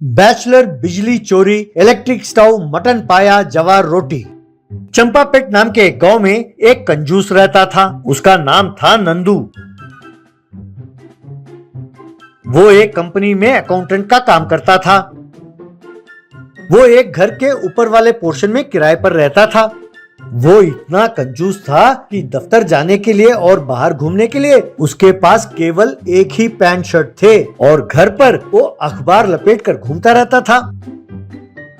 Bachelor बिजली चोरी, electric stove, mutton पाया, जवार रोटी। चंपापेट नाम के एक गांव में एक कंजूस रहता था। उसका नाम था नंदू। वो एक कंपनी में अकाउंटेंट का काम करता था। वो एक घर के ऊपर वाले पोर्शन में किराए पर रहता था। वो इतना कंजूस था कि दफ्तर जाने के लिए और बाहर घूमने के लिए उसके पास केवल एक ही पैंट शर्ट थे और घर पर वो अखबार लपेटकर घूमता रहता था।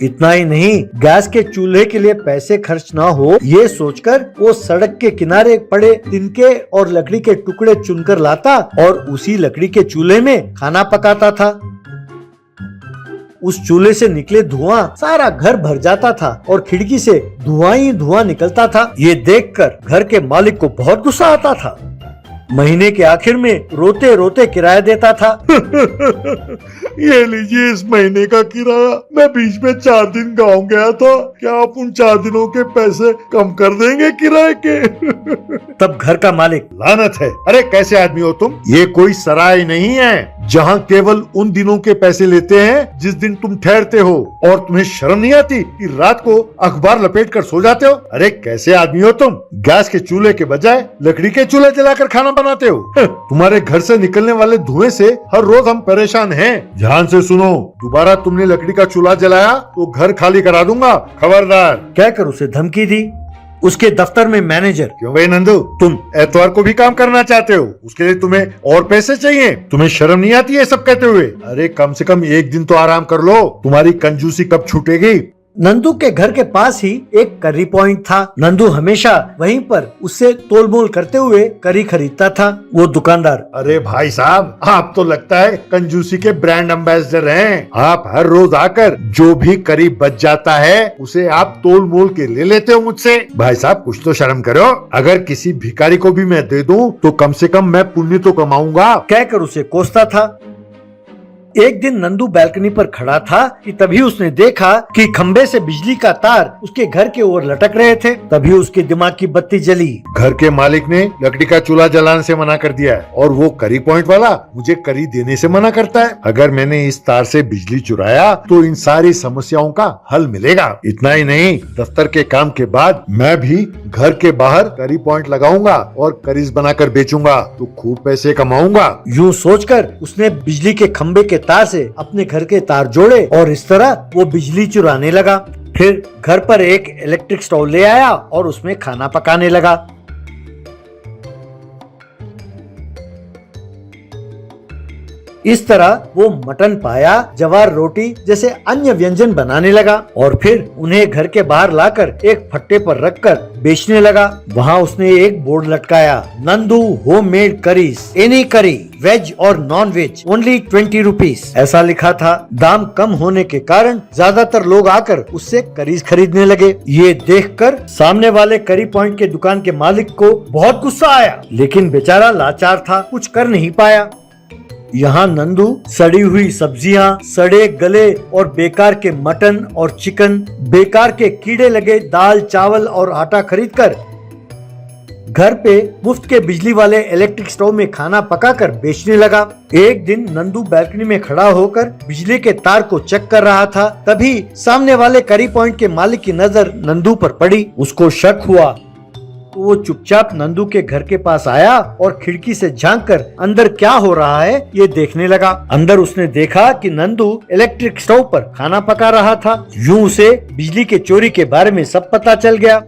इतना ही नहीं, गैस के चूल्हे के लिए पैसे खर्च ना हो ये सोचकर वो सड़क के किनारे पड़े तिनके और लकड़ी के टुकड़े चुनकर लाता और उसी लकड़ी के चूल्हे में खाना पकाता था। उस चूल्हे से निकले धुआं सारा घर भर जाता था और खिड़की से धुआं ही धुआं निकलता था। ये देखकर घर के मालिक को बहुत गुस्सा आता था। महीने के आखिर में रोते रोते किराया देता था। ये लीजिए इस महीने का किराया। मैं बीच में 4 दिन गांव गया था। क्या आप उन 4 दिनों के पैसे कम कर देंगे किराए के? तब घर का मालिक, लानत है, अरे कैसे आदमी हो तुम? ये कोई सराय नहीं है जहाँ केवल उन दिनों के पैसे लेते हैं जिस दिन तुम ठहरते हो। और तुम्हें शर्म नहीं आती कि रात को अखबार लपेट कर सो जाते हो? अरे कैसे आदमी हो तुम? गैस के चूल्हे के बजाय लकड़ी के चूल्हे जलाकर खाना बनाते हो। तुम्हारे घर से निकलने वाले धुएं से हर रोज हम परेशान हैं। ध्यान से सुनो, दोबारा तुमने लकड़ी का चूल्हा जलाया तो घर खाली करा दूंगा, खबरदार। कहकर उसे धमकी दी। उसके दफ्तर में मैनेजर, क्यों भाई नंदू, तुम एतवार को भी काम करना चाहते हो? उसके लिए तुम्हें और पैसे चाहिए? तुम्हें शर्म नहीं आती है सब कहते हुए? अरे कम से कम एक दिन तो आराम कर लो। तुम्हारी कंजूसी कब छूटेगी? नंदू के घर के पास ही एक करी पॉइंट था। नंदू हमेशा वहीं पर उससे तोलमोल करते हुए करी खरीदता था। वो दुकानदार, अरे भाई साहब, आप तो लगता है कंजूसी के ब्रांड एम्बेसडर हैं। आप हर रोज आकर जो भी करी बच जाता है उसे आप तोल मोल के ले लेते हो मुझसे। भाई साहब कुछ तो शर्म करो। अगर किसी भिखारी को भी मैं दे दूं तो कम से कम मैं पुण्य तो कमाऊंगा। कहकर उसे कोसता था। एक दिन नंदू बैल्कनी पर खड़ा था कि तभी उसने देखा कि खंबे से बिजली का तार उसके घर के ओर लटक रहे थे। तभी उसके दिमाग की बत्ती जली। घर के मालिक ने लकड़ी का चूल्हा जलाने से मना कर दिया है और वो करी पॉइंट वाला मुझे करी देने से मना करता है। अगर मैंने इस तार से बिजली चुराया तो इन सारी समस्याओं का हल मिलेगा। इतना ही नहीं, दफ्तर के काम के बाद मैं भी घर के बाहर करी पॉइंट लगाऊंगा और करीज बनाकर बेचूंगा तो खूब पैसे कमाऊंगा। यूँ सोचकर उसने बिजली के खंबे के तार से अपने घर के तार जोड़े और इस तरह वो बिजली चुराने लगा। फिर घर पर एक इलेक्ट्रिक स्टोव ले आया और उसमें खाना पकाने लगा। इस तरह वो मटन पाया, जवार रोटी जैसे अन्य व्यंजन बनाने लगा और फिर उन्हें घर के बाहर लाकर एक फट्टे पर रखकर बेचने लगा। वहाँ उसने एक बोर्ड लटकाया, नंदू होममेड करीज, एनी करी, वेज और नॉन वेज, ओनली 20 रुपीज, ऐसा लिखा था। दाम कम होने के कारण ज्यादातर लोग आकर उससे करीज खरीदने लगे। ये देखकर सामने वाले करी पॉइंट के दुकान के मालिक को बहुत गुस्सा आया, लेकिन बेचारा लाचार था, कुछ कर नहीं पाया। यहाँ नंदू सड़ी हुई सब्जियां, सड़े गले और बेकार के मटन और चिकन, बेकार के कीड़े लगे दाल चावल और आटा खरीदकर घर पे मुफ्त के बिजली वाले इलेक्ट्रिक स्टोव में खाना पकाकर बेचने लगा। एक दिन नंदू बैल्कनी में खड़ा होकर बिजली के तार को चेक कर रहा था। तभी सामने वाले करी पॉइंट के मालिक की नजर नंदू पर पड़ी। उसको शक हुआ तो वो चुपचाप नंदू के घर के पास आया और खिड़की से झांककर अंदर क्या हो रहा है ये देखने लगा। अंदर उसने देखा कि नंदू इलेक्ट्रिक स्टोव पर खाना पका रहा था। यूं उसे बिजली के चोरी के बारे में सब पता चल गया।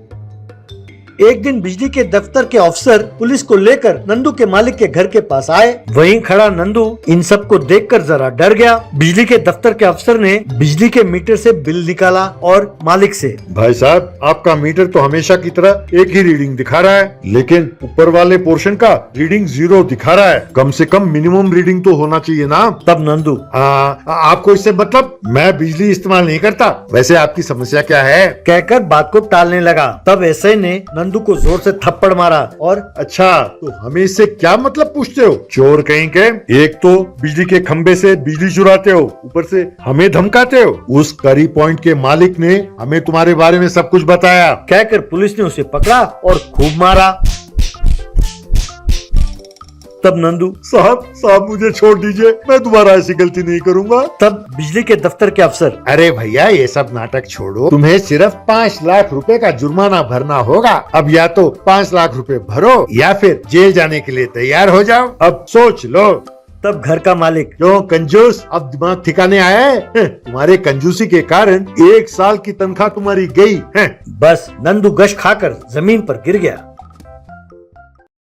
एक दिन बिजली के दफ्तर के अफसर पुलिस को लेकर नंदू के मालिक के घर के पास आए। वहीं खड़ा नंदू इन सब को देखकर जरा डर गया। बिजली के दफ्तर के अफसर ने बिजली के मीटर से बिल निकाला और मालिक से, भाई साहब आपका मीटर तो हमेशा की तरह एक ही रीडिंग दिखा रहा है, लेकिन ऊपर वाले पोर्शन का रीडिंग 0 दिखा रहा है। कम से कम मिनिमम रीडिंग तो होना चाहिए ना। तब नंदू, आपको इससे मतलब? मैं बिजली इस्तेमाल नहीं करता। वैसे आपकी समस्या क्या है? कहकर बात को टालने लगा। तब ऐसे ने नंदू को जोर से थप्पड़ मारा और, अच्छा तो हमें इससे क्या मतलब पूछते हो? चोर कहीं के, एक तो बिजली के खंबे से बिजली चुराते हो, ऊपर से हमें धमकाते हो। उस करी पॉइंट के मालिक ने हमें तुम्हारे बारे में सब कुछ बताया। कहकर पुलिस ने उसे पकड़ा और खूब मारा। तब नंदू साहब मुझे छोड़ दीजिए, मैं दोबारा ऐसी गलती नहीं करूंगा। तब बिजली के दफ्तर के अफसर, अरे भैया ये सब नाटक छोड़ो, तुम्हें सिर्फ 5 लाख रुपए का जुर्माना भरना होगा। अब या तो 5 लाख रुपए भरो या फिर जेल जाने के लिए तैयार हो जाओ। अब सोच लो। तब घर का मालिक, क्यों कंजूस, अब दिमाग ठिकाने आया है? तुम्हारे कंजूसी के कारण 1 साल की तनख्वाह तुम्हारी गई है। बस नंदू गश खाकर जमीन पर गिर गया।